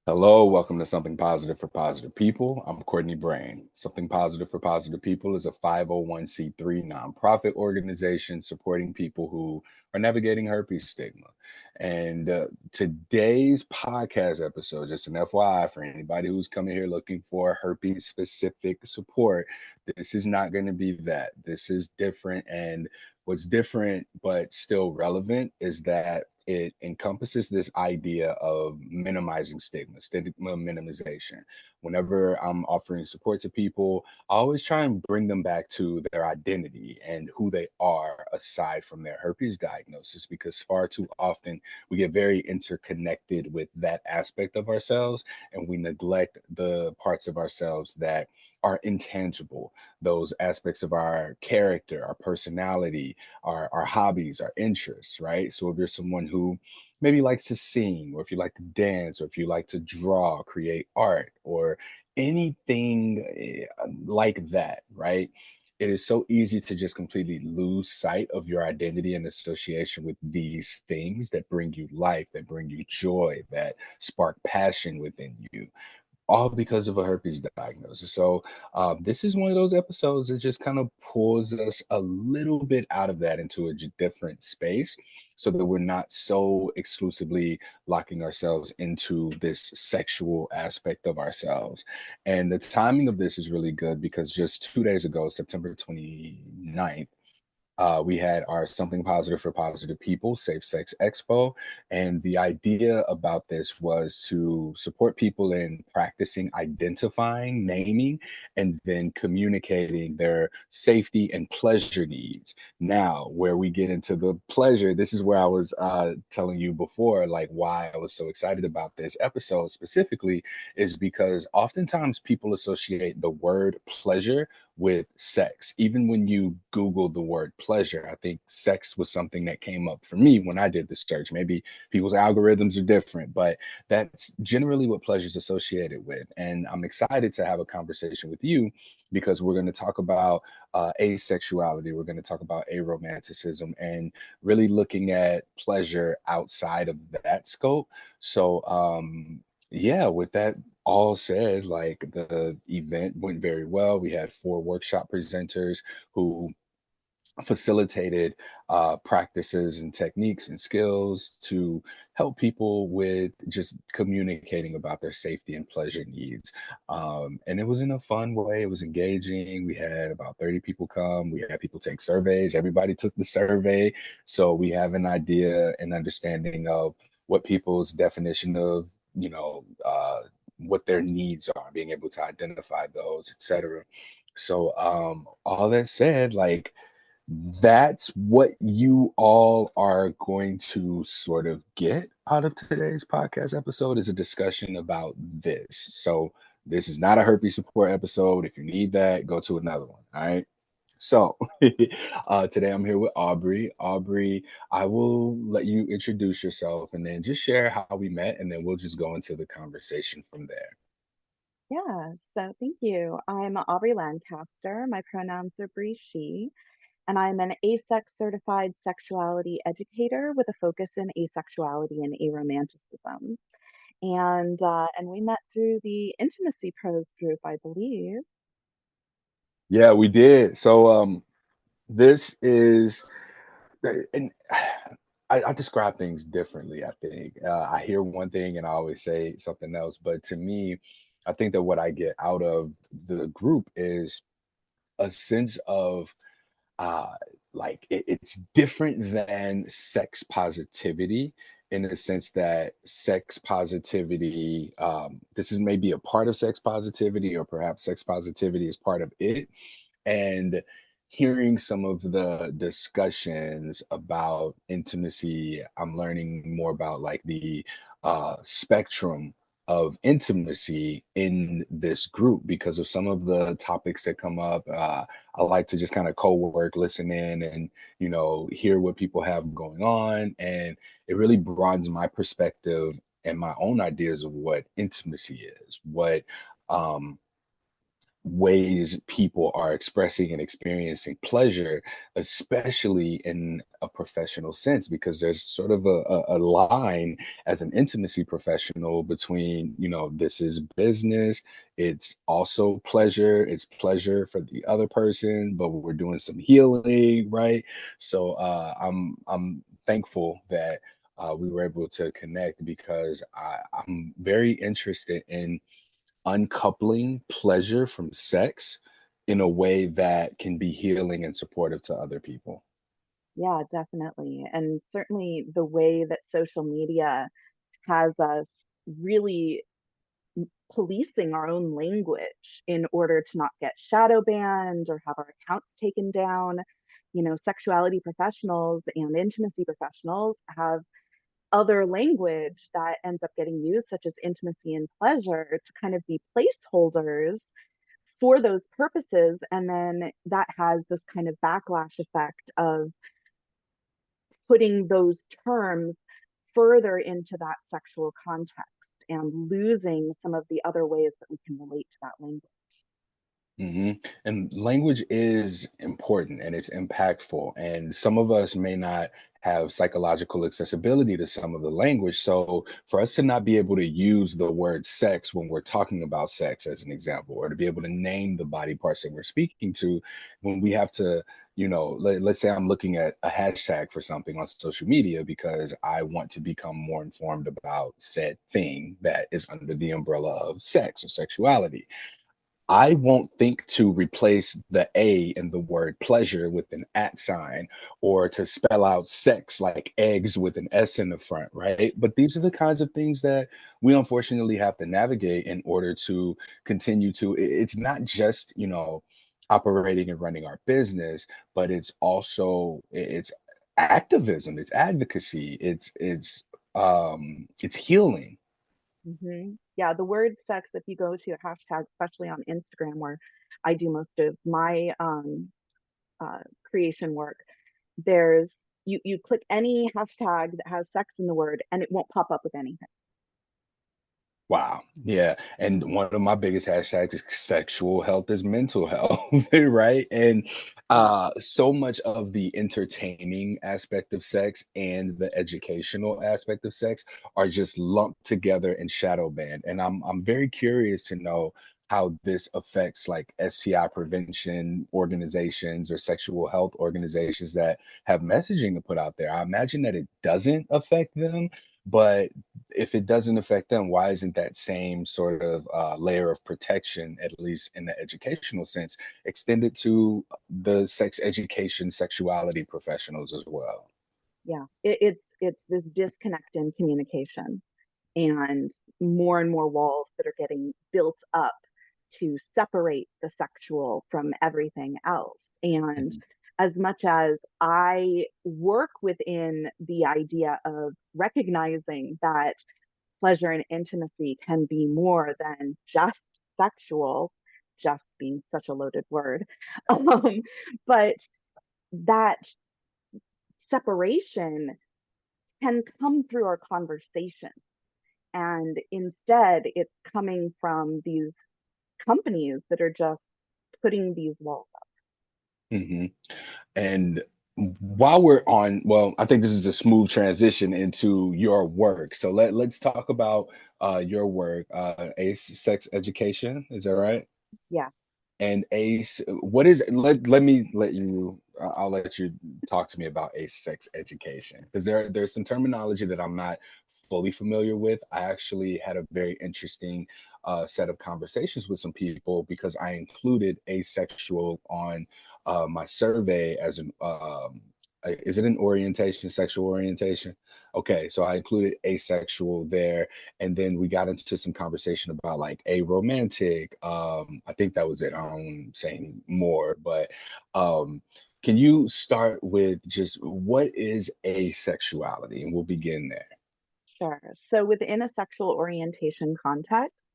Hello, welcome to Something Positive for Positive People. I'm Courtney Brain. Something Positive for Positive People is a 501c3 nonprofit organization supporting people who are navigating herpes stigma. And today's podcast episode, just an FYI for anybody who's coming here looking for herpes specific support, this is not going to be that. This is different. And what's different but still relevant is that it encompasses this idea of minimizing stigma minimization. Whenever I'm offering support to people, I always try and bring them back to their identity and who they are aside from their herpes diagnosis, because far too often we get very interconnected with that aspect of ourselves and we neglect the parts of ourselves that are intangible, those aspects of our character, our personality, our hobbies, our interests, right? So if you're someone who maybe likes to sing, or if you like to dance, or if you like to draw, create art, or anything like that, right? It is so easy to just completely lose sight of your identity and association with these things that bring you life, that bring you joy, that spark passion within you, all because of a herpes diagnosis. So, this is one of those episodes that just kind of pulls us a little bit out of that into a different space so that we're not so exclusively locking ourselves into this sexual aspect of ourselves. And the timing of this is really good because just 2 days ago, September 29th, we had our Something Positive for Positive People Safe Sex Expo. And the idea about this was to support people in practicing identifying, naming, and then communicating their safety and pleasure needs. Now, where we get into the pleasure, this is where I was telling you before, like why I was so excited about this episode specifically, is because oftentimes people associate the word pleasure with sex. Even when you Google the word pleasure, I think sex was something that came up for me when I did the search. Maybe people's algorithms are different, but that's generally what pleasure is associated with. And I'm excited to have a conversation with you because we're going to talk about asexuality. We're going to talk about aromanticism and really looking at pleasure outside of that scope. So, yeah, with that all said, like the event went very well. We had four workshop presenters who facilitated practices and techniques and skills to help people with just communicating about their safety and pleasure needs. And it was in a fun way. It was engaging. We had about 30 people come. We had people take surveys. Everybody took the survey. So we have an idea and understanding of what people's definition of, what their needs are, being able to identify those, etc. So all that said, like that's what you all are going to sort of get out of today's podcast episode is a discussion about this. So this is not a herpes support episode. If you need that, go to another one. All right. So today I'm here with Aubri. Aubri, I will let you introduce yourself and then just share how we met, and then we'll just go into the conversation from there. Yeah, so thank you. I'm Aubri Lancaster. My pronouns are Bree, she, and I'm an ASEX certified sexuality educator with a focus in asexuality and aromanticism. And we met through the Intimacy Pros group, I believe. Yeah, we did. So this is and I describe things differently. I think I hear one thing and I always say something else. But to me, I think that what I get out of the group is a sense of uh, like it's different than sex positivity in the sense that sex positivity, this is maybe a part of sex positivity, or perhaps sex positivity is part of it. And hearing some of the discussions about intimacy, I'm learning more about like the spectrum of intimacy in this group because of some of the topics that come up. I like to just kind of co-work, listen in, and hear what people have going on, and it really broadens my perspective and my own ideas of what intimacy is, what um, ways people are expressing and experiencing pleasure, especially in a professional sense, because there's sort of a line as an intimacy professional between, this is business, it's also pleasure, it's pleasure for the other person, but we're doing some healing, right? So I'm thankful that we were able to connect because I'm very interested in uncoupling pleasure from sex in a way that can be healing and supportive to other people. Yeah, definitely. And certainly the way that social media has us really policing our own language in order to not get shadow banned or have our accounts taken down. Sexuality professionals and intimacy professionals have other language that ends up getting used, such as intimacy and pleasure, to kind of be placeholders for those purposes. And then that has this kind of backlash effect of putting those terms further into that sexual context and losing some of the other ways that we can relate to that language. And language is important and it's impactful. And some of us may not have psychological accessibility to some of the language. So for us to not be able to use the word sex when we're talking about sex, as an example, or to be able to name the body parts that we're speaking to, when we have to, let's say I'm looking at a hashtag for something on social media because I want to become more informed about said thing that is under the umbrella of sex or sexuality. I won't think to replace the A in the word pleasure with an at sign or to spell out sex like eggs with an S in the front, right? But these are the kinds of things that we unfortunately have to navigate in order to continue to. It's not just, operating and running our business, but it's also it's activism, it's advocacy, it's healing. Yeah, the word sex, if you go to a hashtag, especially on Instagram, where I do most of my creation work, there's you click any hashtag that has sex in the word and it won't pop up with anything. Wow. Yeah. And one of my biggest hashtags is sexual health is mental health, right? And Yeah. so much of the entertaining aspect of sex and the educational aspect of sex are just lumped together and shadow banned. And I'm very curious to know how this affects like STI prevention organizations or sexual health organizations that have messaging to put out there. I imagine that it doesn't affect them, but if it doesn't affect them, why isn't that same sort of layer of protection, at least in the educational sense, extended to the sex education, sexuality professionals as well? Yeah, it's this disconnect in communication and more walls that are getting built up to separate the sexual from everything else. And Mhm. as much as I work within the idea of recognizing that pleasure and intimacy can be more than just sexual, just being such a loaded word, um, but that separation can come through our conversation. And instead, it's coming from these companies that are just putting these walls up. Mhm. And while we're on, well, I think this is a smooth transition into your work. So let's talk about your work, ACE Sex Education. Is that right? Yeah, And ACE, what is let me let you I'll let you talk to me about ACE sex education because there's some terminology that I'm not fully familiar with. I actually had a very interesting set of conversations with some people because I included asexual on my survey as an is it an orientation, sexual orientation? Okay, so I included asexual there, and then we got into some conversation about like a romantic. I think that was it. I don't say any more, but um, can you start with just what is asexuality, and we'll begin there. sure. So within a sexual orientation context,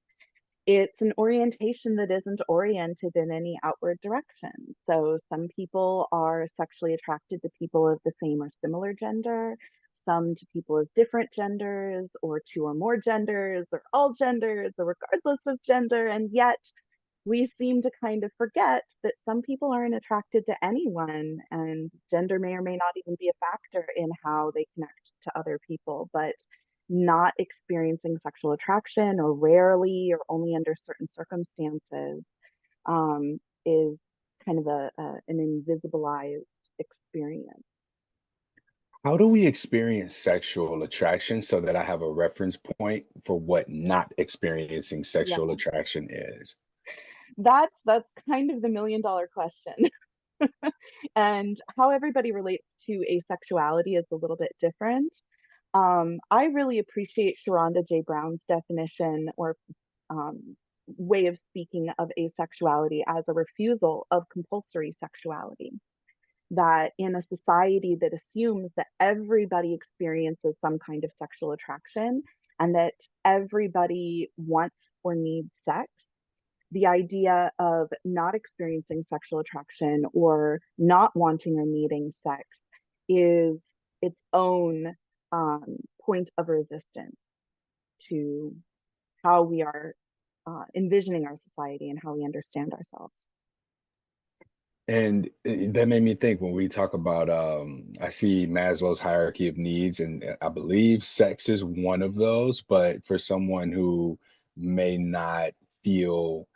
it's an orientation that isn't oriented in any outward direction. So some people are sexually attracted to people of the same or similar gender, some to people of different genders, or two or more genders, or all genders, or regardless of gender. And yet we seem to kind of forget that some people aren't attracted to anyone, and gender may or may not even be a factor in how they connect to other people. But not experiencing sexual attraction, or rarely, or only under certain circumstances, is kind of an invisibilized experience. How do we experience sexual attraction so that I have a reference point for what not experiencing Yeah, sexual attraction is? that's kind of the million-dollar question. And how everybody relates to asexuality is a little bit different. I really appreciate Sharonda J. Brown's definition, or um, way of speaking of asexuality, as a refusal of compulsory sexuality. That in a society that assumes that everybody experiences some kind of sexual attraction and that everybody wants or needs sex, the idea of not experiencing sexual attraction or not wanting or needing sex is its own point of resistance to how we are envisioning our society and how we understand ourselves. And that made me think when we talk about, I see Maslow's hierarchy of needs, and I believe sex is one of those. But for someone who may not feel,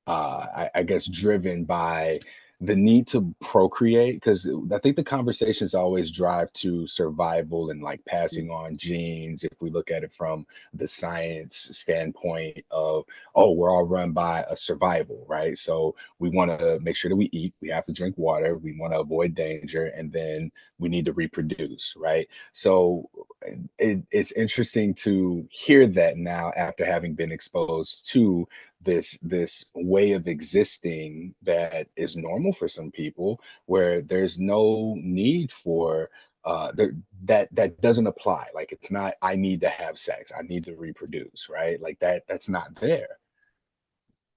I guess, driven by the need to procreate, because I think the conversations always drive to survival and like passing on genes. If we look at it from the science standpoint of, oh, we're all run by a survival, right? So we want to make sure that we eat, we have to drink water, we want to avoid danger, and then we need to reproduce, right? So it's interesting to hear that now after having been exposed to this way of existing that is normal for some people, where there's no need for that doesn't apply. Like, it's not, I need to have sex, I need to reproduce, right? Like that's not there.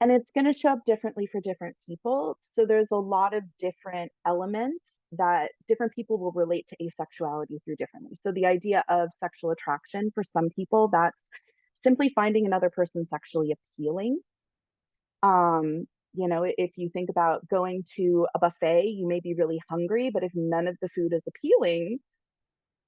And it's going to show up differently for different people. So there's a lot of different elements that different people will relate to asexuality through differently. So the idea of sexual attraction for some people, that's simply finding another person sexually appealing. Um, if you think about going to a buffet, you may be really hungry, but if none of the food is appealing,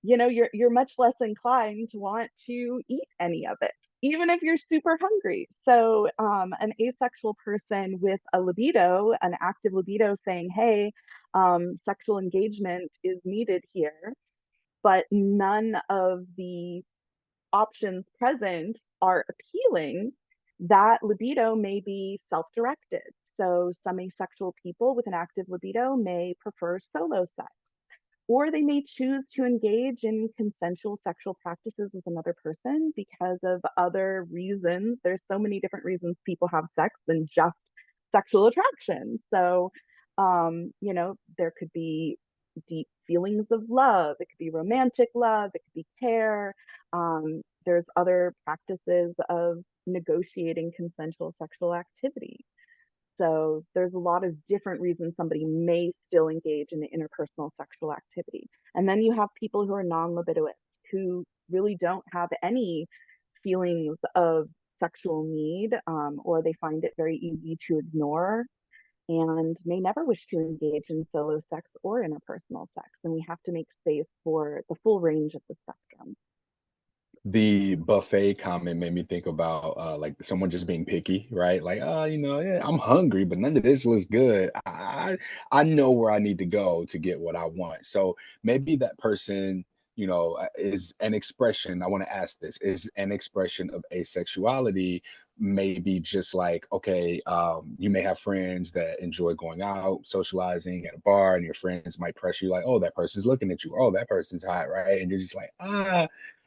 you're much less inclined to want to eat any of it, even if you're super hungry. So an asexual person with a libido, an active libido, saying, hey, sexual engagement is needed here, but none of the options present are appealing, that libido may be self-directed. So some asexual people with an active libido may prefer solo sex, or they may choose to engage in consensual sexual practices with another person because of other reasons. There's so many different reasons people have sex than just sexual attraction. So, there could be deep feelings of love, it could be romantic love, it could be care. There's other practices of negotiating consensual sexual activity. So there's a lot of different reasons somebody may still engage in the interpersonal sexual activity. And then you have people who are non-libidoists, who really don't have any feelings of sexual need, or they find it very easy to ignore, and may never wish to engage in solo sex or interpersonal sex. And we have to make space for the full range of the spectrum. The buffet comment made me think about like someone just being picky, right? Like, oh, yeah, I'm hungry, but none of this looks good. I know where I need to go to get what I want. So maybe that person, is an expression. I want to ask this: is an expression of asexuality? Maybe just like, okay, you may have friends that enjoy going out, socializing at a bar, and your friends might press you like, oh, that person's looking at you. Oh, that person's hot, right? And you're just like,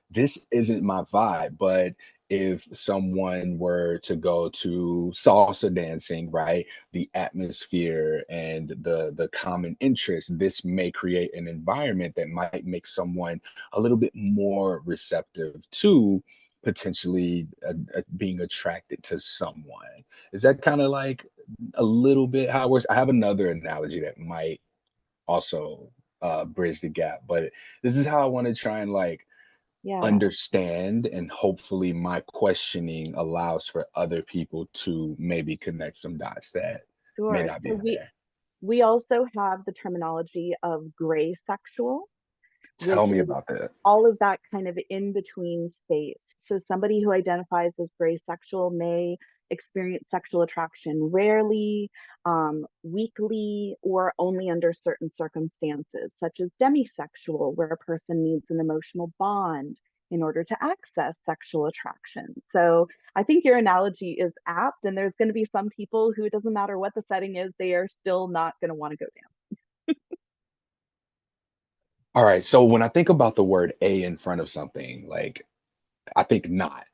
this isn't my vibe. But if someone were to go to salsa dancing, right, the atmosphere and the common interest, this may create an environment that might make someone a little bit more receptive to potentially being attracted to someone. Is that kind of like a little bit how it works? I have another analogy that might also bridge the gap, but this is how I want to try and like Yeah, understand, and hopefully my questioning allows for other people to maybe connect some dots that may sure. not be So there. we also have the terminology of graysexual, Tell which me is about that. all of that kind of in between space. So somebody who identifies as gray sexual may experience sexual attraction rarely, weakly, or only under certain circumstances, such as demisexual, where a person needs an emotional bond in order to access sexual attraction. So I think your analogy is apt, and there's going to be some people who it doesn't matter what the setting is, they are still not going to want to go All right. So when I think about the word a in front of something, like I think not,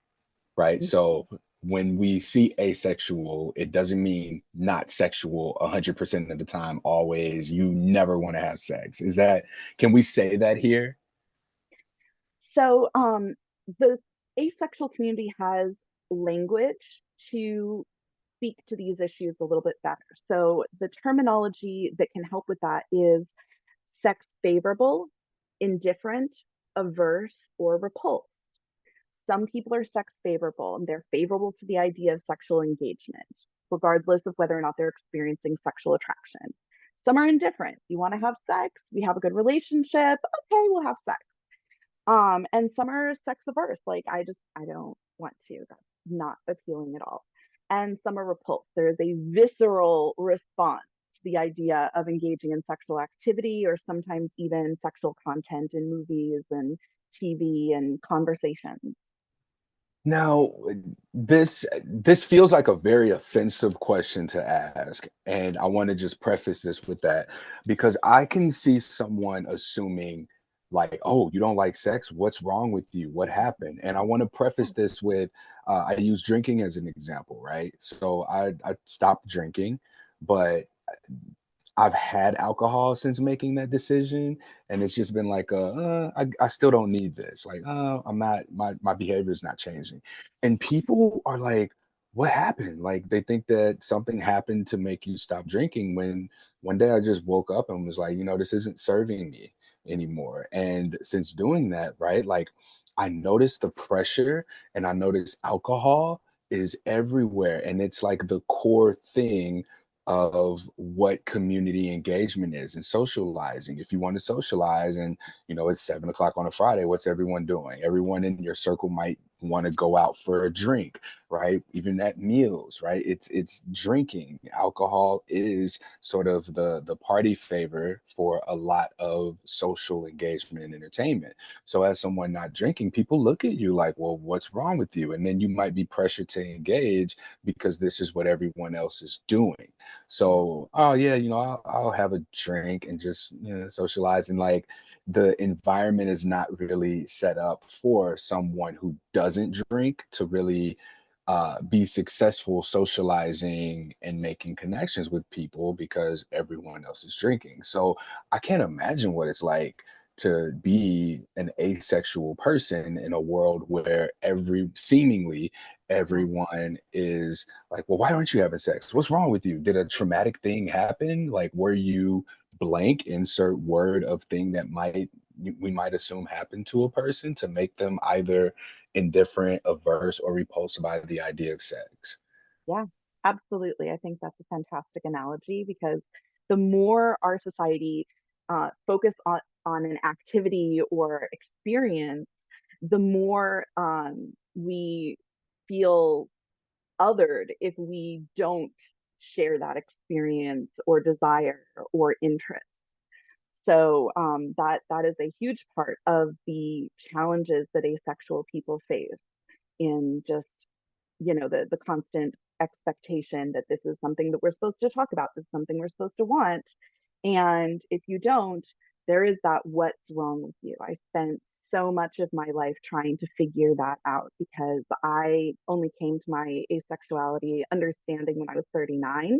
right? down. So when we see asexual, it doesn't mean not sexual 100% of the time, always. You never want to have sex. Is that, can we say that here? So the asexual community has language to speak to these issues a little bit better. So the terminology that can help with that is sex favorable, indifferent, averse, or repulsed. Some people are sex favorable and they're favorable to the idea of sexual engagement, regardless of whether or not they're experiencing sexual attraction. Some are indifferent. You want to have sex? We have a good relationship. Okay, we'll have sex. And some are sex averse, like I don't want to. That's not appealing at all. And some are repulsed. There is a visceral response to the idea of engaging in sexual activity or sometimes even sexual content in movies and TV and conversations. Now, this feels like a very offensive question to ask, and I want to just preface this with that because I can see someone assuming like, "Oh, you don't like sex? What's wrong with you? What happened?" And I want to preface this with I use drinking as an example, right? So I stopped drinking, but I've had alcohol since making that decision, and it's just been like, I still don't need this. Like, I'm not, my behavior is not changing. And people are like, what happened? Like, they think that something happened to make you stop drinking. When one day I just woke up and was like, this isn't serving me anymore. And since doing that, right, like, I noticed the pressure and I noticed alcohol is everywhere, and it's like the core thing of what community engagement is and socializing. If you want to socialize and it's 7 o'clock on a Friday, what's everyone doing? Everyone in your circle might want to go out for a drink, right? Even at meals, right? It's drinking. Alcohol is sort of the party favor for a lot of social engagement and entertainment. So as someone not drinking, people look at you like, well, what's wrong with you? And then you might be pressured to engage because this is what everyone else is doing. So, oh yeah, I'll have a drink and just socialize. And like the environment is not really set up for someone who doesn't drink to really be successful socializing and making connections with people because everyone else is drinking. So I can't imagine what it's like to be an asexual person in a world where seemingly Yeah. everyone is like, well, why aren't you having sex? What's wrong with you? Did a traumatic thing happen? Like, were you blank, insert word of thing that we might assume happened to a person to make them either indifferent, averse, or repulsed by the idea of sex? Yeah, absolutely. I think that's a fantastic analogy because the more our society focus on an activity or experience, the more we feel othered if we don't share that experience or desire or interest. So that is a huge part of the challenges that asexual people face in just the constant expectation that this is something that we're supposed to talk about, this is something we're supposed to want, and if you don't, there is that what's wrong with you. I spent so much of my life trying to figure that out because I only came to my asexuality understanding when I was 39.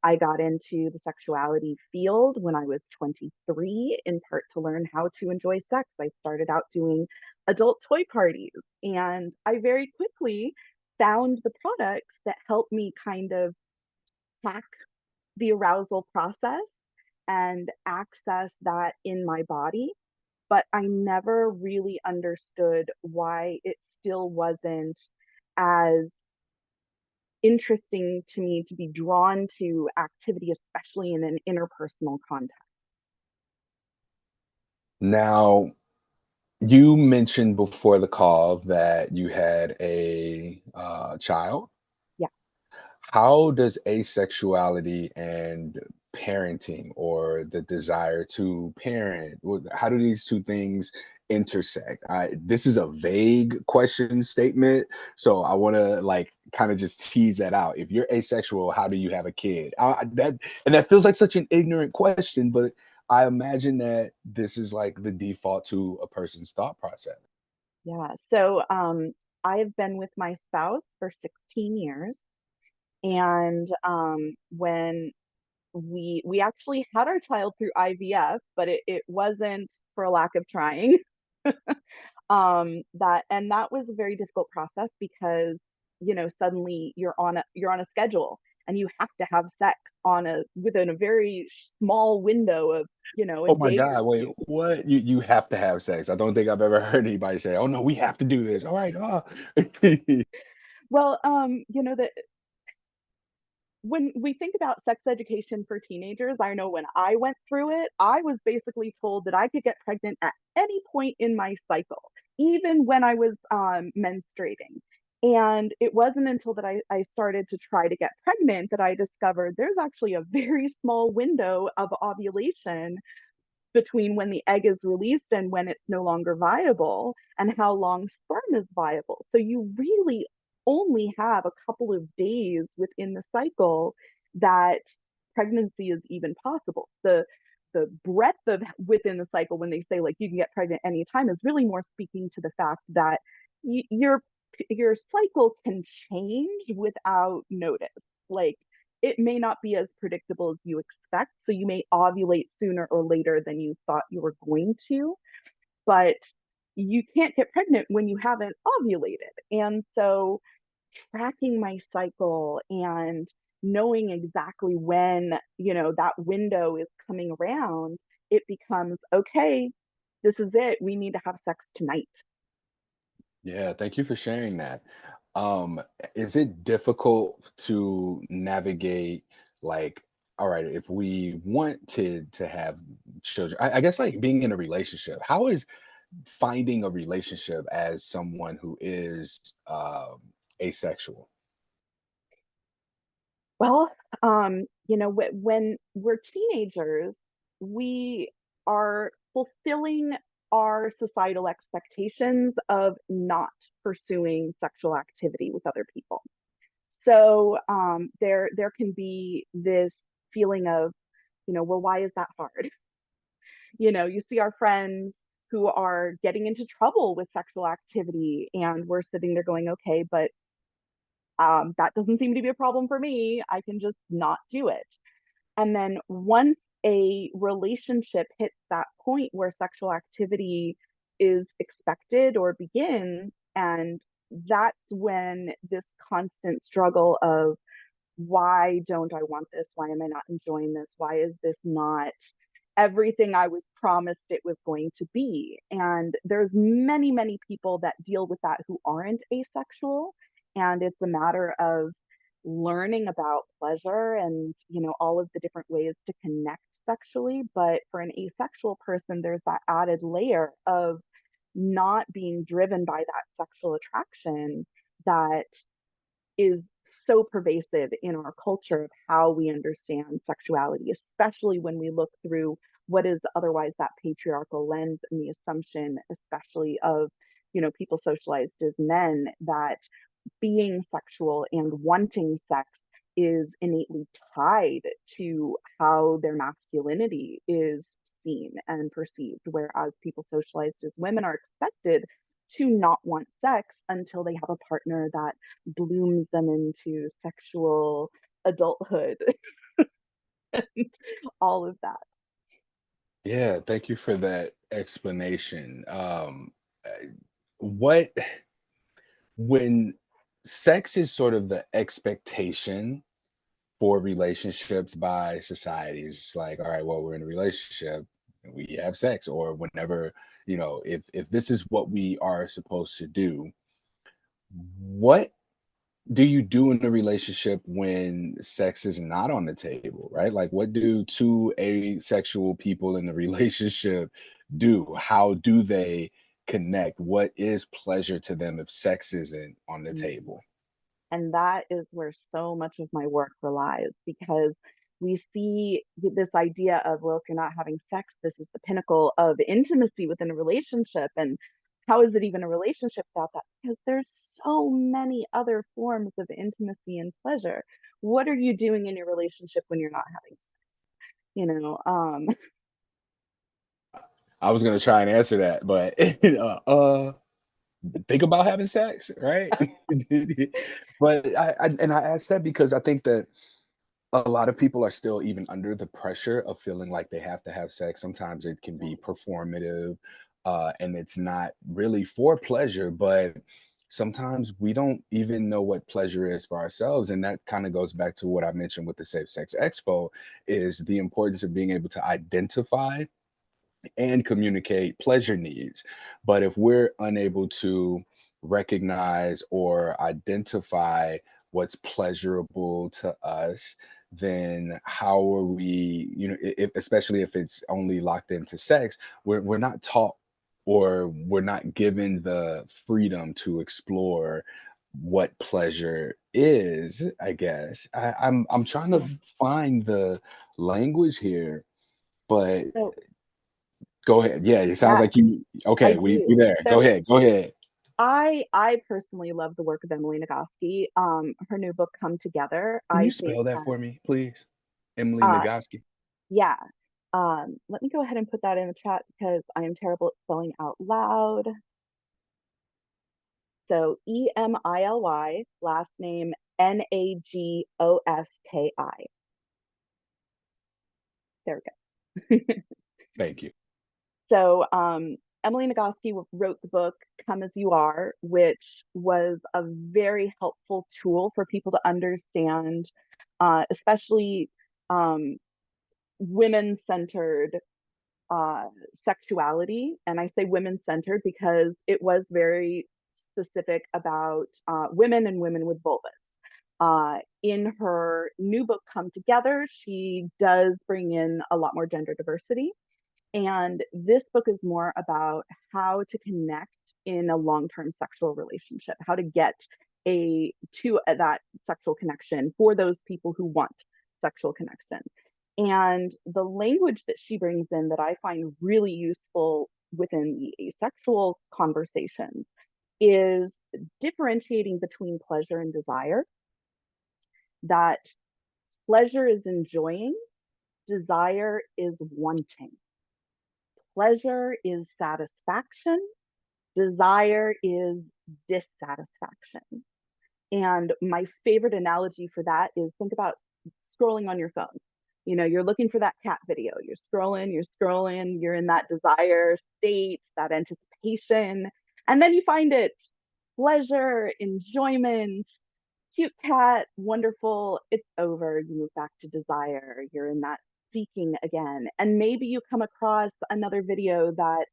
I got into the sexuality field when I was 23, in part to learn how to enjoy sex. I started out doing adult toy parties, and I very quickly found the products that helped me kind of hack the arousal process and access that in my body. but I never really understood why it still wasn't as interesting to me to be drawn to activity, especially in an interpersonal context. Now, you mentioned before the call that you had a child. Yeah. How does asexuality and parenting, or the desire to parent, how do these two things intersect? This is a vague question statement, so I want to like kind of just tease that out. If you're asexual, how do you have a kid? That feels like such an ignorant question, but I imagine that this is like the default to a person's thought process. Yeah. So I have been with my spouse for 16 years. And when we actually had our child through IVF, but it wasn't for a lack of trying. That was a very difficult process because, suddenly you're on a schedule and you have to have sex on a within a very small window of, a Oh my day or God, wait, two. what? You have to have sex. I don't think I've ever heard anybody say, "Oh no, we have to do this." All right, Well, that when we think about sex education for teenagers, I know when I went through it, I was basically told that I could get pregnant at any point in my cycle, even when I was menstruating. And it wasn't until that I started to try to get pregnant that I discovered there's actually a very small window of ovulation between when the egg is released and when it's no longer viable, and how long sperm is viable. So you really only have a couple of days within the cycle that pregnancy is even possible. The breadth of within the cycle, when they say like you can get pregnant anytime, is really more speaking to the fact that your cycle can change without notice. Like, it may not be as predictable as you expect. So you may ovulate sooner or later than you thought you were going to, but you can't get pregnant when you haven't ovulated. And so tracking my cycle and knowing exactly when, that window is coming around, it becomes okay, this is it. We need to have sex tonight. Yeah, thank you for sharing that. Um, is it difficult to navigate, like, all right, if we want to have children, I guess like being in a relationship, how is finding a relationship as someone who is asexual? Well, when we're teenagers, we are fulfilling our societal expectations of not pursuing sexual activity with other people. So there can be this feeling of, well, why is that hard? You see our friends who are getting into trouble with sexual activity, and we're sitting there going, okay, but that doesn't seem to be a problem for me. I can just not do it. And then once a relationship hits that point where sexual activity is expected or begins, and that's when this constant struggle of, why don't I want this? Why am I not enjoying this? Why is this not everything I was promised it was going to be? And there's many, many people that deal with that who aren't asexual. And it's a matter of learning about pleasure and, all of the different ways to connect sexually. But for an asexual person, there's that added layer of not being driven by that sexual attraction that is so pervasive in our culture of how we understand sexuality, especially when we look through what is otherwise that patriarchal lens, and the assumption, especially of, people socialized as men, that being sexual and wanting sex is innately tied to how their masculinity is seen and perceived, whereas people socialized as women are expected to not want sex until they have a partner that blooms them into sexual adulthood and all of that. Yeah, thank you for that explanation. Uh, what when sex is sort of the expectation for relationships by society, it's just like, all right, well, we're in a relationship and we have sex, or whenever if this is what we are supposed to do, what do you do in a relationship when sex is not on the table, right? Like, what do two asexual people in a relationship do? How do they connect? What is pleasure to them if sex isn't on the Mm. table? And that is where so much of my work relies, because we see this idea of, well, if you're not having sex, this is the pinnacle of intimacy within a relationship. And how is it even a relationship without that? Because there's so many other forms of intimacy and pleasure. What are you doing in your relationship when you're not having sex? You know, I was gonna try and answer that, but think about having sex, right? But I asked that because I think that a lot of people are still even under the pressure of feeling like they have to have sex. Sometimes it can be performative, and it's not really for pleasure, but sometimes we don't even know what pleasure is for ourselves. And that kind of goes back to what I mentioned with the Safe Sex Expo, is the importance of being able to identify and communicate pleasure needs. But if we're unable to recognize or identify what's pleasurable to us, then how are we, especially if it's only locked into sex, we're not taught, or we're not given the freedom to explore what pleasure is, I guess. I'm trying to find the language here, but so go ahead. Yeah, it sounds yeah, like you I okay, we do. there. Go So ahead. Go ahead. I personally love the work of Emily Nagoski. Her new book, Come Together. Can you I think spell that that for me, please? Emily uh, Nagoski. yeah. Let me go ahead and put that in the chat because I am terrible at spelling out loud. So Emily, last name Nagoski. There we go. Thank you. So Emily Nagoski wrote the book Come As You Are, which was a very helpful tool for people to understand, especially um, women centered uh, sexuality. And I say women centered because it was very specific about women and women with vulvas. In her new book, Come Together, she does bring in a lot more gender diversity. And this book is more about how to connect in a long-term sexual relationship, how to get that sexual connection for those people who want sexual connection. And the language that she brings in that I find really useful within the asexual conversations is differentiating between pleasure and desire, that pleasure is enjoying, desire is wanting. Pleasure is satisfaction, desire is dissatisfaction. And my favorite analogy for that is, think about scrolling on your phone. You're looking for that cat video. You're scrolling, you're in that desire state, that anticipation, and then you find it. Pleasure, enjoyment, cute cat, wonderful. It's over. You move back to desire. You're in that seeking again. And maybe you come across another video that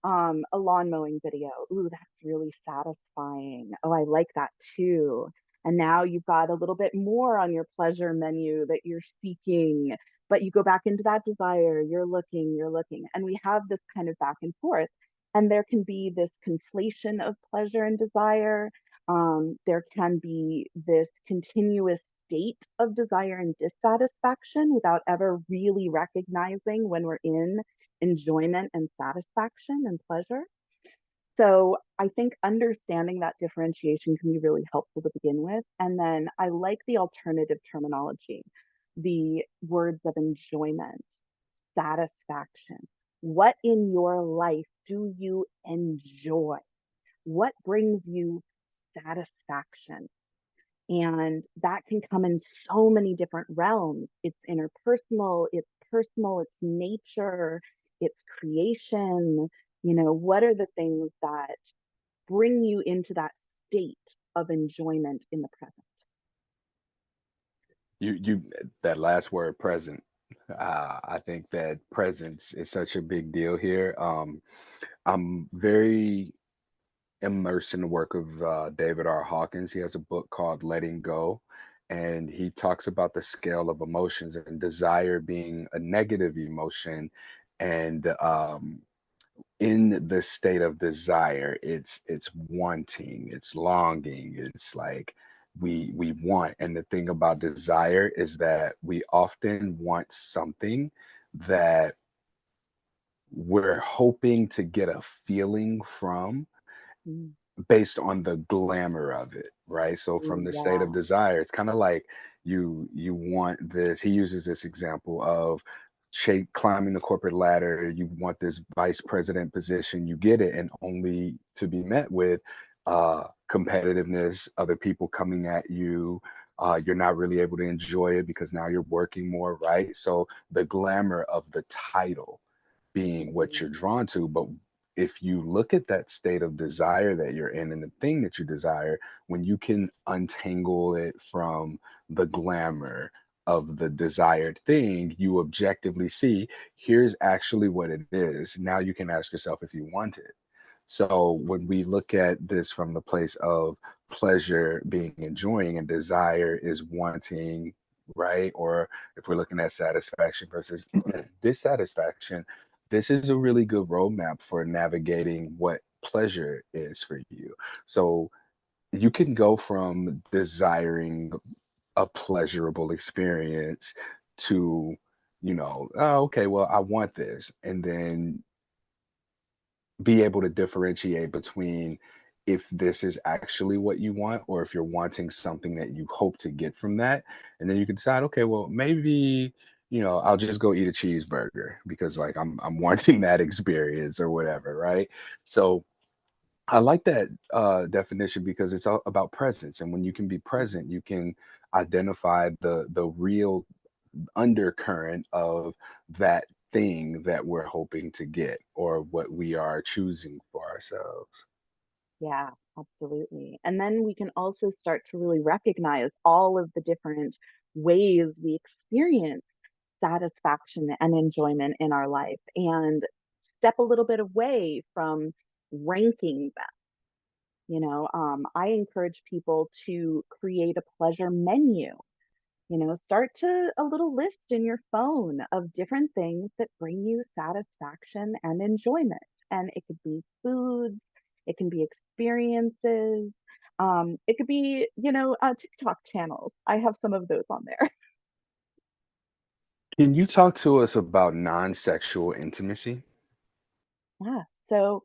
a lawn mowing video. Ooh, that's really satisfying. Oh, I like that too. And now you've got a little bit more on your pleasure menu that you're seeking, but you go back into that desire. You're looking. And we have this kind of back and forth. And there can be this conflation of pleasure and desire. There can be this continuous state of desire and dissatisfaction without ever really recognizing when we're in enjoyment and satisfaction and pleasure. So I think understanding that differentiation can be really helpful to begin with. And then I like the alternative terminology, the words of enjoyment, satisfaction. What in your life do you enjoy? What brings you satisfaction? And that can come in so many different realms. It's interpersonal, it's personal, it's nature, it's creation. What are the things that bring you into that state of enjoyment in the present? You that last word, present. I think that presence is such a big deal here. I'm very immersed in the work of David R. Hawkins. He has a book called Letting Go, and he talks about the scale of emotions and desire being a negative emotion. And in the state of desire, it's wanting, it's longing, it's like we want. And the thing about desire is that we often want something that we're hoping to get a feeling from Mm, based on the glamour of it, right? So from the state of yeah. desire, it's kind of like you want this. He uses this example of climbing the corporate ladder. You want this vice president position, you get it, and only to be met with competitiveness, other people coming at you. You're not really able to enjoy it because now you're working more, right? So the glamour of the title being what you're Mm, drawn to, but if you look at that state of desire that you're in and the thing that you desire, when you can untangle it from the glamour of the desired thing, you objectively see here's actually what it is. Now you can ask yourself if you want it. So when we look at this from the place of pleasure being enjoying and desire is wanting, right? Or if we're looking at satisfaction versus dissatisfaction, this is a really good roadmap for navigating what pleasure is for you. So you can go from desiring a pleasurable experience to, oh, okay, well, I want this. And then be able to differentiate between if this is actually what you want or if you're wanting something that you hope to get from that. And then you can decide, okay, well, maybe, I'll just go eat a cheeseburger because like I'm wanting that experience or whatever, right? So I like that definition because it's all about presence. And when you can be present, you can identify the real undercurrent of that thing that we're hoping to get or what we are choosing for ourselves. yeah, absolutely. And then we can also start to really recognize all of the different ways we experience satisfaction and enjoyment in our life and step a little bit away from ranking them. I encourage people to create a pleasure menu. Start to a little list in your phone of different things that bring you satisfaction and enjoyment. And it could be foods, it can be experiences, it could be, TikTok channels. I have some of those on there. Can you talk to us about non-sexual intimacy? Yeah. So,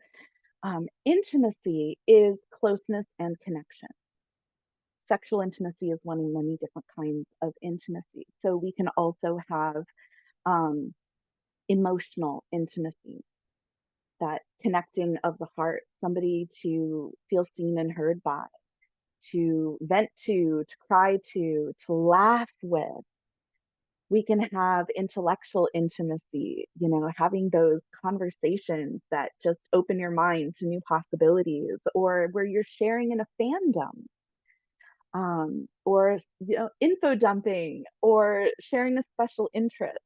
intimacy is closeness and connection. Sexual intimacy is one of many different kinds of intimacy. So, we can also have um, emotional intimacy, that connecting of the heart, somebody to feel seen and heard by, to vent to cry to laugh with. We can have intellectual intimacy, having those conversations that just open your mind to new possibilities, or where you're sharing in a fandom, or info dumping, or sharing a special interest.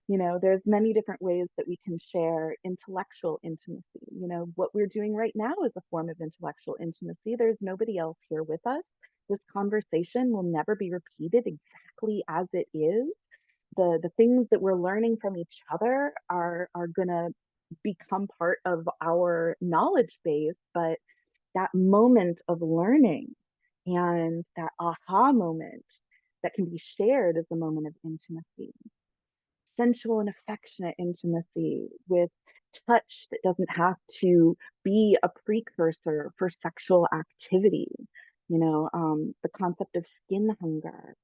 There's many different ways that we can share intellectual intimacy. What we're doing right now is a form of intellectual intimacy. There's nobody else here with us. This conversation will never be repeated exactly as it is. The things that we're learning from each other are going to become part of our knowledge base, but that moment of learning and that aha moment that can be shared is a moment of intimacy, sensual and affectionate intimacy with touch that doesn't have to be a precursor for sexual activity. The concept of skin hunger,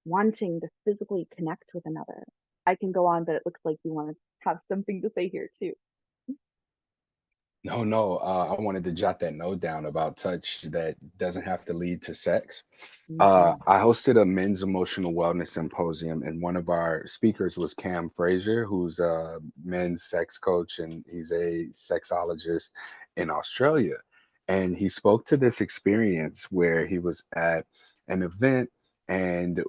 wanting to physically connect with another. I can go on, but it looks like you want to have something to say here too. No, no. I wanted to jot that note down about touch that doesn't have to lead to sex. Mhm. I hosted a men's emotional wellness symposium, and one of our speakers was Cam Frazier, who's a men's sex coach, and he's a sexologist in Australia. And he spoke to this experience where he was at an event and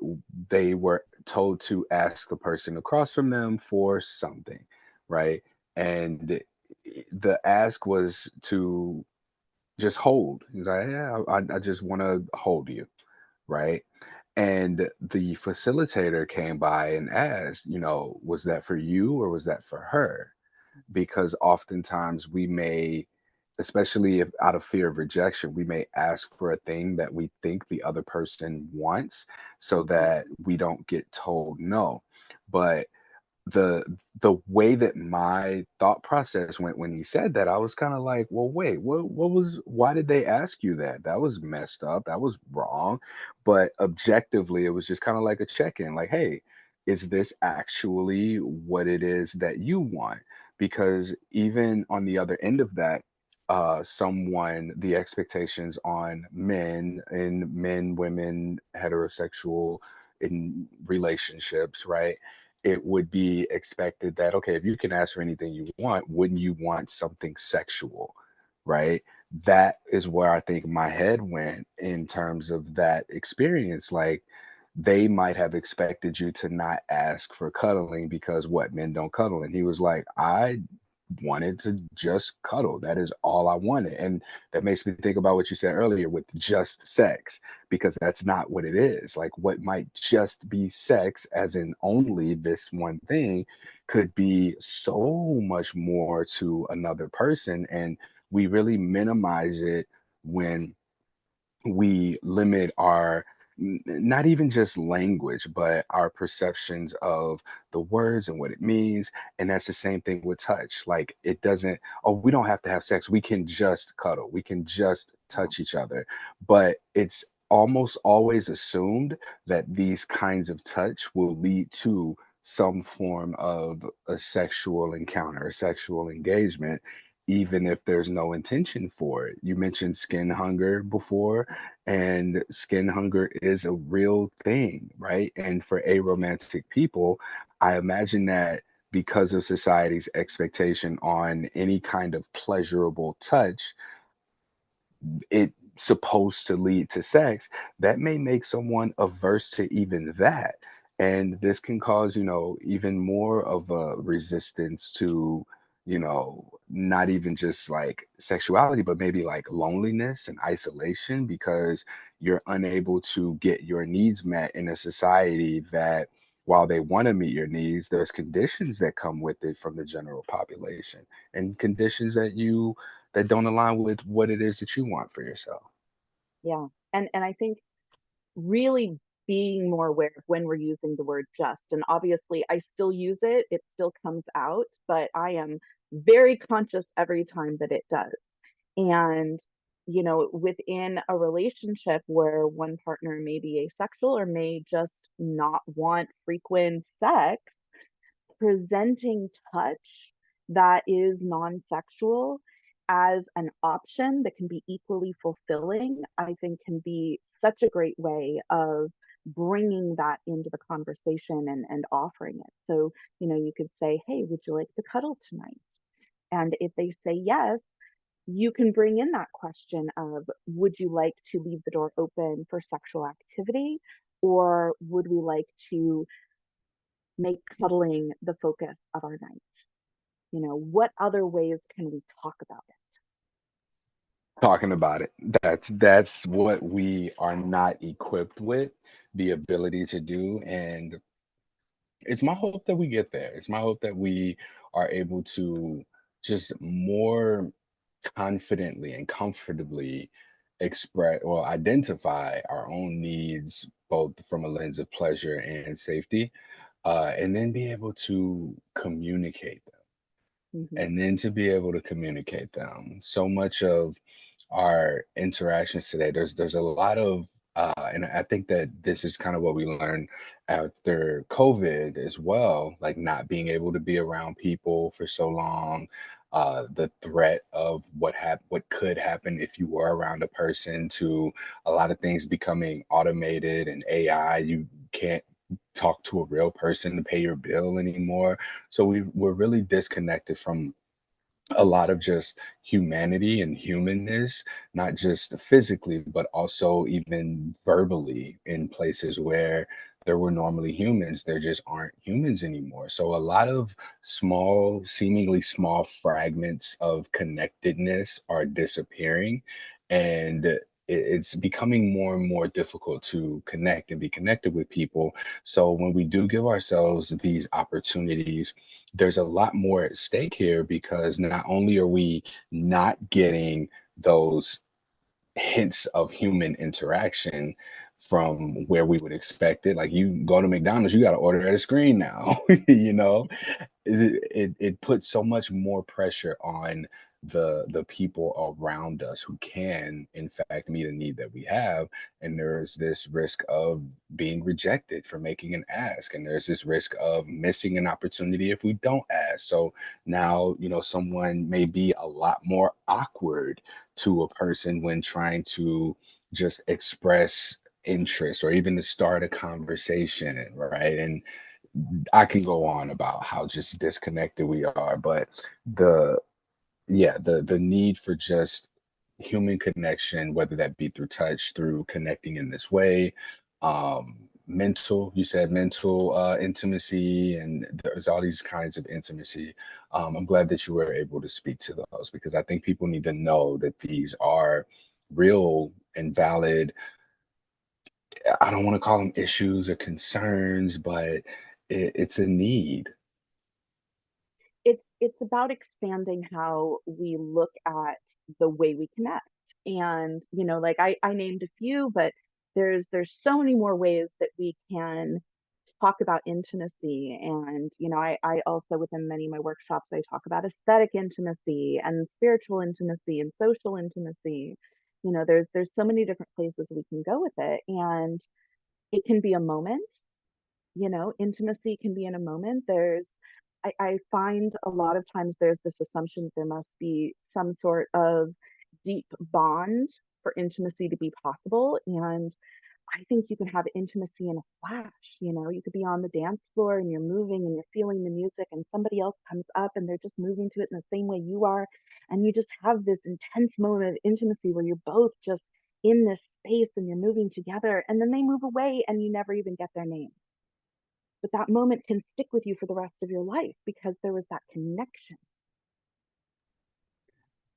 they were told to ask the person across from them for something, right? And the ask was to just hold. He's like, yeah, I just want to hold you, right? And the facilitator came by and asked, was that for you or was that for her? Because oftentimes we may, especially if out of fear of rejection, we may ask for a thing that we think the other person wants so Mhm. that we don't get told no. But the the way that my thought process went when he said that, I was kind of like, well, wait, why did they ask you that? That was messed up. That was wrong. But objectively, it was just kind of like a check-in, like, hey, is this actually what it is that you want? Because even on the other end of that, the expectations on men, women, heterosexual in relationships, right? It would be expected that, okay, if you can ask for anything you want, wouldn't you want something sexual, right? That is where I think my head went in terms of that experience. Like, they might have expected you to not ask for cuddling because what, men don't cuddle? And he was like, I wanted to just cuddle. That is all I wanted. And that makes me think about what you said earlier with just sex, because that's not what it is. Like, what might just be sex, as in only this one thing, could be so much more to another person. And we really minimize it when we limit our not even just language, but our perceptions of the words and what it means. And that's the same thing with touch. Like, it doesn't, oh, we don't have to have sex. We can just cuddle. We can just Yeah. touch each other. But it's almost always assumed that these kinds of touch will lead to some form of a sexual encounter, a sexual engagement, even if there's no intention for it. You mentioned skin hunger before, and skin hunger is a real thing, right? And for aromantic people, I imagine that because of society's expectation on any kind of pleasurable touch, it supposed to lead to sex, that may make someone averse to even that. And this can cause, even more of a resistance to, not even just like sexuality, but maybe like loneliness and isolation, because you're unable to get your needs met in a society that, while they want to meet your needs, there's conditions that come with it from the general population, and conditions that don't align with what it is that you want for yourself. Yeah. And I think really being more aware of when we're using the word just. And obviously, I still use it, it still comes out, but I am very conscious every time that it does. And, within a relationship where one partner may be asexual or may just not want frequent sex, presenting touch that is non-sexual as an option that can be equally fulfilling, I think can be such a great way of bringing that into the conversation and offering it. So, you could say, hey, would you like to cuddle tonight? And if they say yes, you can bring in that question of, would you like to leave the door open for sexual activity? Or would we like to make cuddling the focus of our night? What other ways can we talk about it? Talking about it. That's what we are not equipped with the ability to do. And it's my hope that we get there. It's my hope that we are able to just more confidently and comfortably express or identify our own needs, both from a lens of pleasure and safety, and then be able to communicate them. Hmm. And then to be able to communicate them. So much of our interactions today, there's a lot of and I think that this is kind of what we learned after COVID as well, like not being able to be around people for so long, the threat of what could happen if you were around a person, to a lot of things becoming automated and AI. You can't talk to a real person to pay your bill anymore. So we're really disconnected from a lot of just humanity and humanness, not just physically, but also even verbally in places where there were normally humans, there just aren't humans anymore. So a lot of small, seemingly small fragments of connectedness are disappearing. And it's becoming more and more difficult to connect and be connected with people. So when we do give ourselves these opportunities, there's a lot more at stake here because not only are we not getting those hints of human interaction from where we would expect it. Like you go to McDonald's, you got to order at a screen now, you know, it puts so much more pressure on the people around us who can in fact meet a need that we have, and there's this risk of being rejected for making an ask, and there's this risk of missing an opportunity if we don't ask. So now, someone may be a lot more awkward to a person when trying to just express interest or even to start a conversation, right? And I can go on about how just disconnected we are, but the the need for just human connection, whether that be through touch, through connecting in this way, mental, you said mental intimacy, and there's all these kinds of intimacy. I'm glad that you were able to speak to those because I think people need to know that these are real and valid. I don't want to call them issues or concerns, but it's a need. It's about expanding how we look at the way we connect. And, like I named a few, but there's so many more ways that we can talk about intimacy. And, I also within many of my workshops I talk about aesthetic intimacy and spiritual intimacy and social intimacy. There's so many different places we can go with it. And it can be a moment, intimacy can be in a moment. I find a lot of times there's this assumption that there must be some sort of deep bond for intimacy to be possible. And I think you can have intimacy in a flash. You could be on the dance floor and you're moving and you're feeling the music, and somebody else comes up and they're just moving to it in the same way you are. And you just have this intense moment of intimacy where you're both just in this space and you're moving together. And then they move away and you never even get their name. But that moment can stick with you for the rest of your life because there was that connection.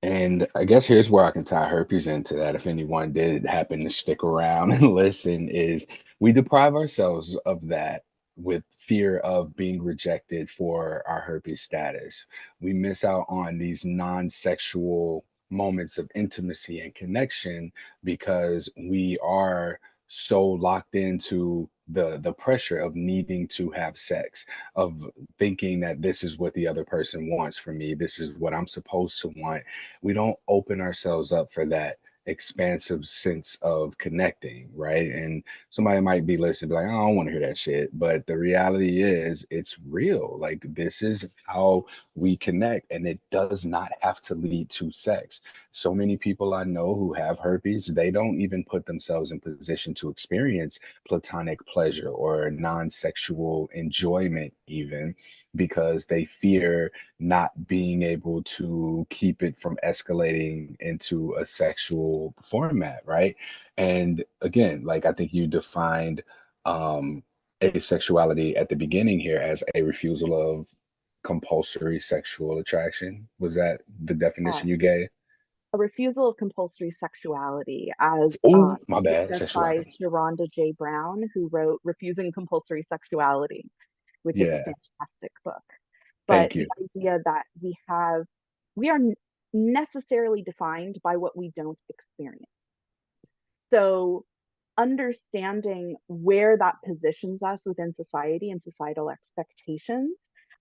And I guess here's where I can tie herpes into that. If anyone did happen to stick around and listen, is we deprive ourselves of that with fear of being rejected for our herpes status. We miss out on these non-sexual moments of intimacy and connection because we are so locked into the pressure of needing to have sex, of thinking that this is what the other person wants from me, this is what I'm supposed to want. We don't open ourselves up for that expansive sense of connecting, right? And somebody might be listening, be like, I don't want to hear that shit. But the reality is, it's real. Like, this is how we connect, and it does not have to lead to sex. So many people I know who have herpes, they don't even put themselves in position to experience platonic pleasure or non sexual enjoyment, even because they fear not being able to keep it from escalating into a sexual format, right? And again, like I think you defined um asexuality at the beginning here as a refusal of compulsory sexual attraction. Was that the Uh, definition you gave? a refusal of compulsory sexuality, as Oh, my bad, discussed by sexuality. Sharonda J. Brown, who wrote Refusing Compulsory Sexuality, which is a Yeah, fantastic book. But thank the you. idea that we are necessarily defined by what we don't experience. So understanding where that positions us within society and societal expectations,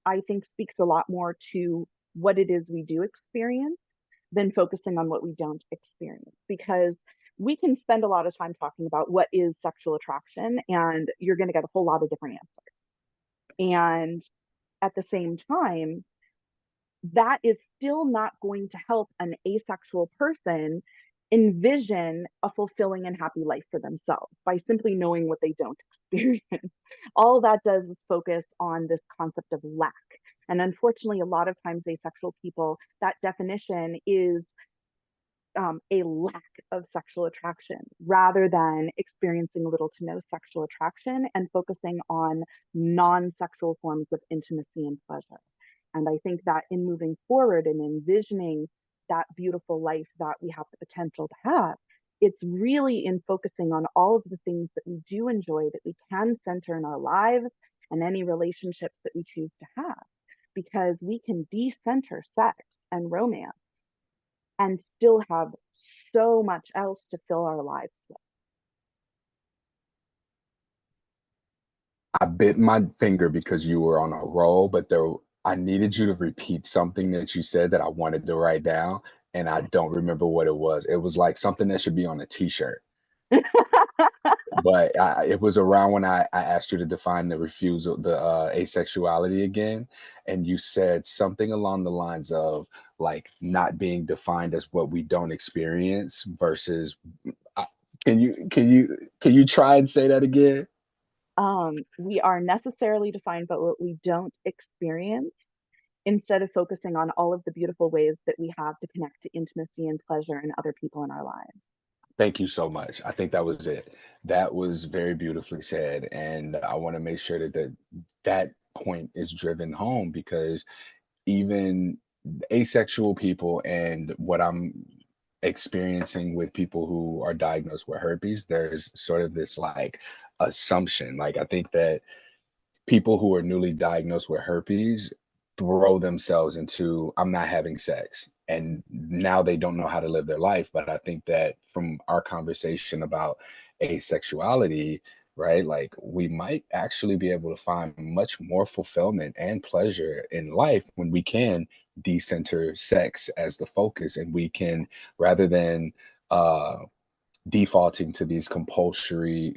I think speaks a lot more to what it is we do experience than focusing on what we don't experience. Because we can spend a lot of time talking about what is sexual attraction, and you're going to get a whole lot of different answers. And at the same time, that is still not going to help an asexual person envision a fulfilling and happy life for themselves by simply knowing what they don't experience. All that does is focus on this concept of lack And unfortunately, a lot of times asexual people, that definition is a lack of sexual attraction rather than experiencing little to no sexual attraction and focusing on non sexual forms of intimacy and pleasure. And I think that in moving forward and envisioning that beautiful life that we have the potential to have, it's really in focusing on all of the things that we do enjoy that we can center in our lives and any relationships that we choose to have, because we can decenter sex and romance and still have so much else to fill our lives with. I bit my finger because you were on a roll, but I needed you to repeat something that you said that I wanted to write down, and I don't remember what it was. It was like something that should be on a t-shirt. But it was around when I asked you to define the refusal, the asexuality again, and you said something along the lines of like not being defined as what we don't experience versus. I- can you try and say that again? We are necessarily defined by what we don't experience instead of focusing on all of the beautiful ways that we have to connect to intimacy and pleasure and other people in our lives. Thank you so much. I think that was it. That was very beautifully said, and I want to make sure that point is driven home because even asexual people and what I'm experiencing with people who are diagnosed with herpes, there's sort of this like assumption. Like I think that people who are newly diagnosed with herpes throw themselves into I'm not having sex, and now they don't know how to live their life. But I think that from our conversation about asexuality, right, like we might actually be able to find much more fulfillment and pleasure in life when we can decenter sex as the focus, and we can, rather than defaulting to these compulsory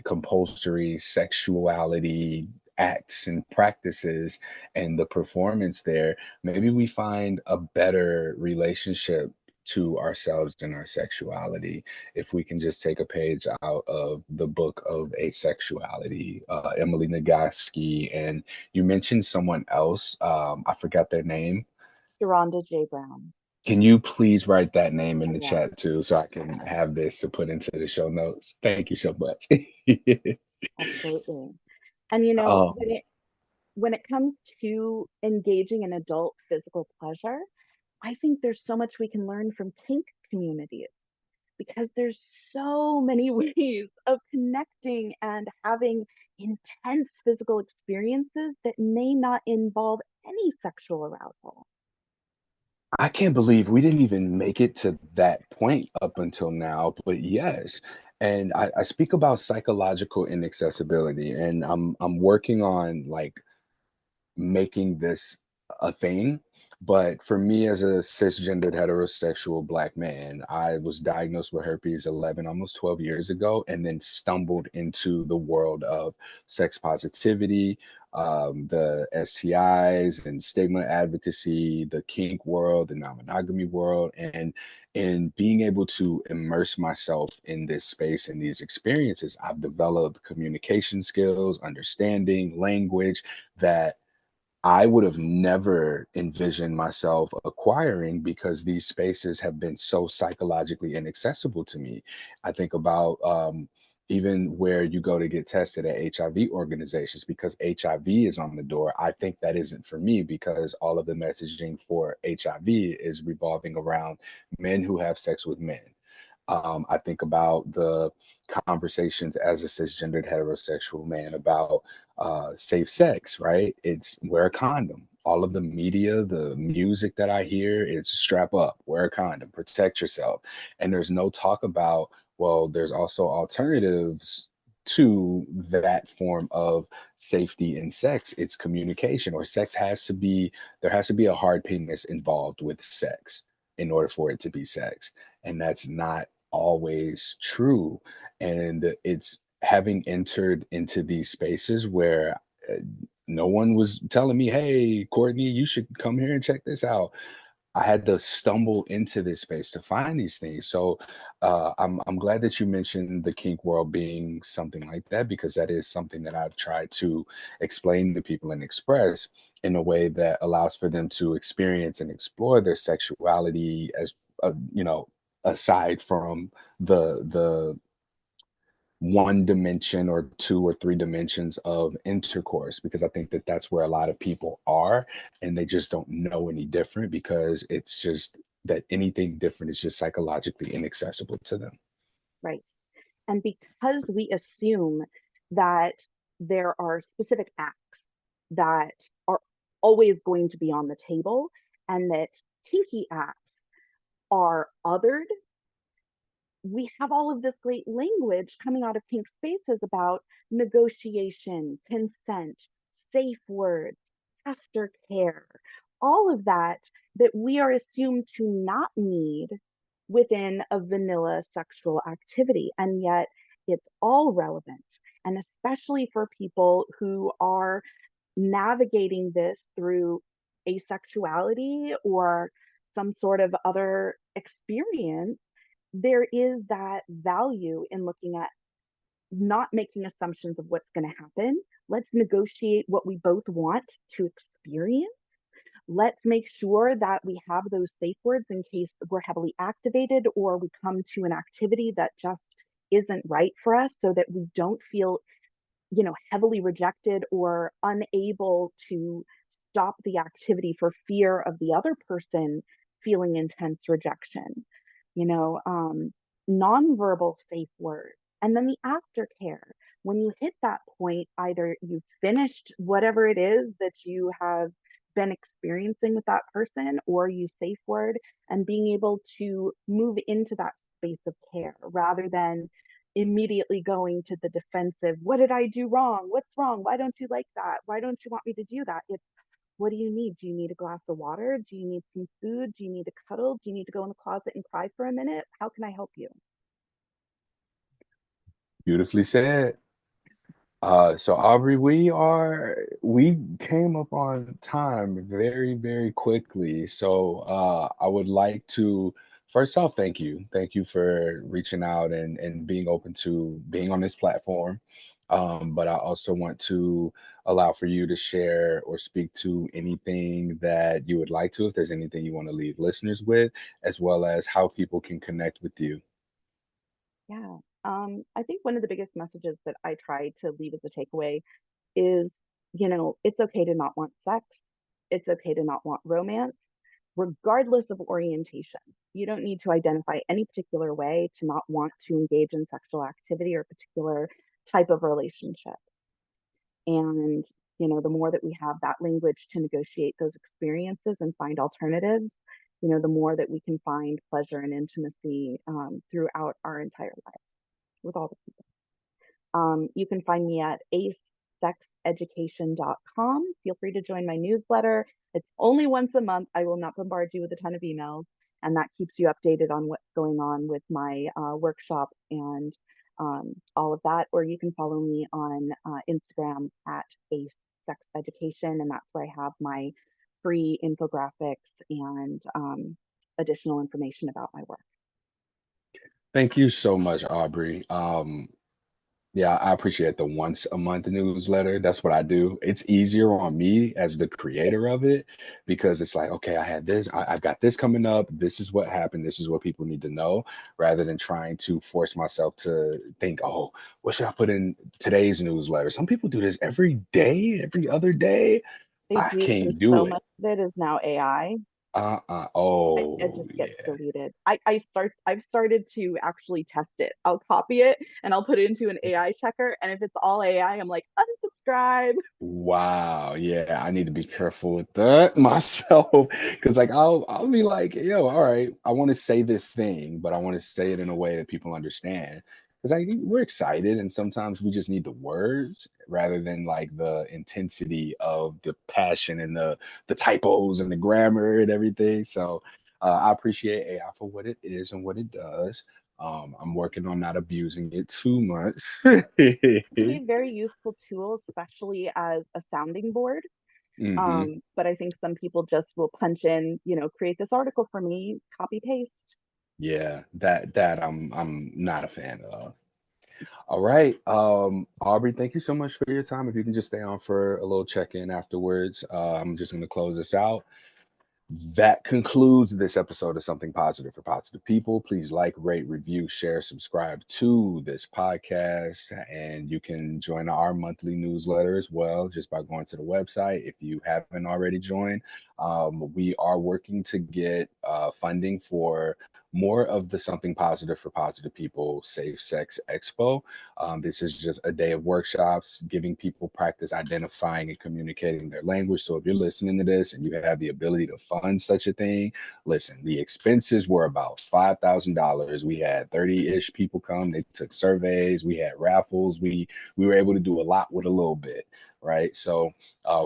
sexuality acts and practices and the performance there, maybe we find a better relationship to ourselves and our sexuality if we can just take a page out of the book of asexuality, Emily Nagoski. And you mentioned someone else, I forgot their name. Sharonda J. Brown. Can you please write that name in I the will. chat too, so I can have this to put into the show notes? Thank you so much. Absolutely. And you know, Oh, when it comes to engaging in adult physical pleasure, I think there's so much we can learn from kink communities because there's so many ways of connecting and having intense physical experiences that may not involve any sexual arousal. I can't believe we didn't even make it to that point up until now, but yes. And I speak about psychological inaccessibility, and I'm working on like making this a thing. But for me, as a cisgendered heterosexual black man, I was diagnosed with herpes 11, almost 12 years ago, and then stumbled into the world of sex positivity, the STIs and stigma advocacy, the kink world, the non monogamy world. And in being able to immerse myself in this space and these experiences, I've developed communication skills, understanding, language that I would have never envisioned myself acquiring because these spaces have been so psychologically inaccessible to me. I think about even where you go to get tested at HIV organizations because HIV is on the door. I think that isn't for me because all of the messaging for HIV is revolving around men who have sex with men. I think about the conversations as a cisgendered heterosexual man about safe sex, right? It's wear a condom. All of the media, the music that I hear, it's strap up, wear a condom, protect yourself. And there's no talk about, well, there's also alternatives to that form of safety in sex. It's communication, or there has to be a hard penis involved with sex in order for it to be sex. And that's not always true. And it's having entered into these spaces where no one was telling me, hey, Courtney, you should come here and check this out. I had to stumble into this space to find these things. So I'm glad that you mentioned the kink world being something like that, because that is something that I've tried to explain to people and express in a way that allows for them to experience and explore their sexuality as you know, aside from the one dimension or two or three dimensions of intercourse, because I think that that's where a lot of people are, and they just don't know any different, because it's just that anything different is just psychologically inaccessible to them. right? And because we assume that there are specific acts that are always going to be on the table and that kinky acts are othered, we have all of this great language coming out of kink spaces about negotiation, consent, safe words, aftercare, all of that that we are assumed to not need within a vanilla sexual activity. And yet it's all relevant. And especially for people who are navigating this through asexuality or some sort of other experience, there is that value in looking at not making assumptions of what's going to happen. Let's negotiate what we both want to experience. Let's make sure that we have those safe words in case we're heavily activated or we come to an activity that just isn't right for us, so that we don't feel, heavily rejected or unable to stop the activity for fear of the other person feeling intense rejection. you know um Nonverbal safe words, and then the aftercare. When you hit that point, either you've finished whatever it is that you have been experiencing with that person, or you safe word, and being able to move into that space of care rather than immediately going to the defensive. What did I do wrong? What's wrong? Why don't you like that? Why don't you want me to do that? It's, what do you need? Do you need a glass of water? Do you need some food? Do you need a cuddle? Do you need to go in the closet and cry for a minute? How can I help you? Beautifully said. So Aubrey, we came up on time very, very quickly. So I would like to first off thank you. Thank you for reaching out and being open to being on this platform. But I also want to allow for you to share or speak to anything that you would like to, if there's anything you want to leave listeners with, as well as how people can connect with you. Yeah. I think one of the biggest messages that I try to leave as a takeaway is, it's okay to not want sex. It's okay to not want romance, regardless of orientation. You don't need to identify any particular way to not want to engage in sexual activity or a particular type of relationship. And, the more that we have that language to negotiate those experiences and find alternatives, the more that we can find pleasure and intimacy throughout our entire lives with all the people. You can find me at acesexeducation.com. Feel free to join my newsletter. It's only once a month. I will not bombard you with a ton of emails, and that keeps you updated on what's going on with my workshops and all of that. Or you can follow me on Instagram at Ace Sex Education, and that's where I have my free infographics and additional information about my work. Thank you so much, Aubrey. Yeah, I appreciate the once a month newsletter. That's what I do. It's easier on me as the creator of it, because it's like, okay, I had this, I've got this coming up. This is what happened. This is what people need to know, rather than trying to force myself to think, oh, what should I put in today's newsletter? Some people do this every day, every other day. They I do, and can't do so it. much of it is now AI. It Oh, just gets yeah. deleted. I've started to actually test it. I'll copy it and I'll put it into an AI checker. And if it's all AI, I'm like, unsubscribe. Wow, yeah, I need to be careful with that myself, because like I'll be like, yo, all right, I want to say this thing, but I want to say it in a way that people understand. Because like we're excited, and sometimes we just need the words rather than like the intensity of the passion and the typos and the grammar and everything. So I appreciate AI for what it is and what it does. I'm working on not abusing it too much. It can be a very useful tool, especially as a sounding board. Hmm. But I think some people just will punch in, create this article for me, copy paste. Yeah, that I'm not a fan of. All right. Aubrey, thank you so much for your time. If you can just stay on for a little check-in afterwards, I'm just gonna close this out. That concludes this episode of Something Positive for Positive People. Please like, rate, review, share, subscribe to this podcast. And you can join our monthly newsletter as well just by going to the website if you haven't already joined. We are working to get funding for more of the Something Positive for Positive People Safe Sex Expo. This is just a day of workshops, giving people practice identifying and communicating their language. So if you're listening to this and you have the ability to fund such a thing, listen, the expenses were about $5,000. We had 30-ish people come. They took surveys. We had raffles. We were able to do a lot with a little bit, right? So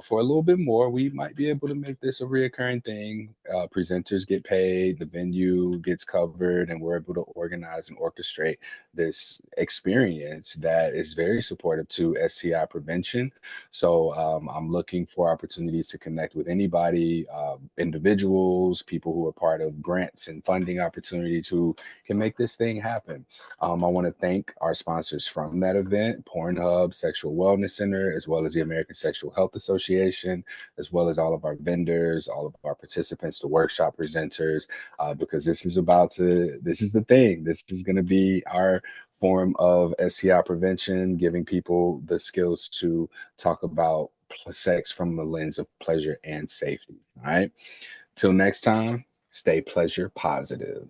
for a little bit more, we might be able to make this a reoccurring thing. Presenters get paid, the venue gets covered, and we're able to organize and orchestrate this experience that is very supportive to STI prevention. So I'm looking for opportunities to connect with anybody, individuals, people who are part of grants and funding opportunities who can make this thing happen. I want to thank our sponsors from that event, Pornhub, Sexual Wellness Center, as well as the American Sexual Health Association, as well as all of our vendors, all of our participants, the workshop presenters, because this is the thing. This is going to be our form of STI prevention, giving people the skills to talk about sex from the lens of pleasure and safety. All right. Till next time, stay pleasure positive.